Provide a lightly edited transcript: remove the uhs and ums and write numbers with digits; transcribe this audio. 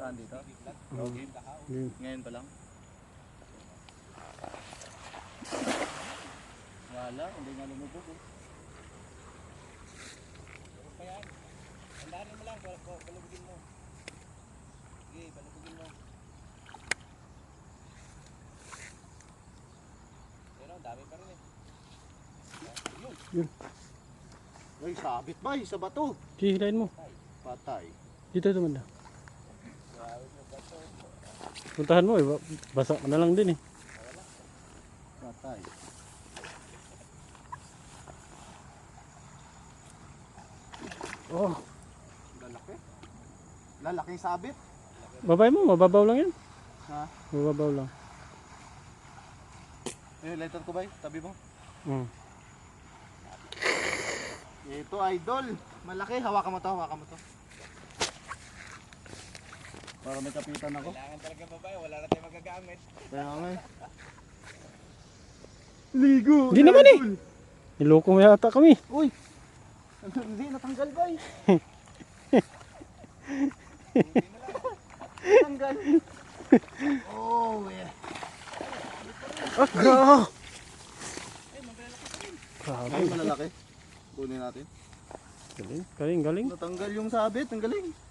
Saan dito? Okay. Ngayon pa lang? Wala, hindi nga lumubog eh. Pa yan. Andarin mo lang, balubugin mo. Sige, balubugin mo. Pero dami pa rin eh. Yun. Ay, sabit ba sa bato? Hihilain mo. Patay. Dito tumanda. Puntahan mo, basa ka na lang din eh. Patay. Oh, Lalaki. Lalaking sabit. babay mo, mababaw lang yan. Ha? Mababaw lang. Eh, lighter ko ba? Tabi mo. Hmm. Ito, idol. Malaki. Hawakan mo to, hawakan mo to. Para may kapitan ako. Kailangan talaga babae, wala na tayong magagamit. Kaya nga eh. Ligo! Hindi naman eh. Niloko mo yata kami. Uy! Hindi, natanggal ba eh? Natanggal. Oh, yeah. Ah, grabe. Ay, malalaki. Kunin natin. Galing, galing, galing. Natanggal yung sabit, ang galing.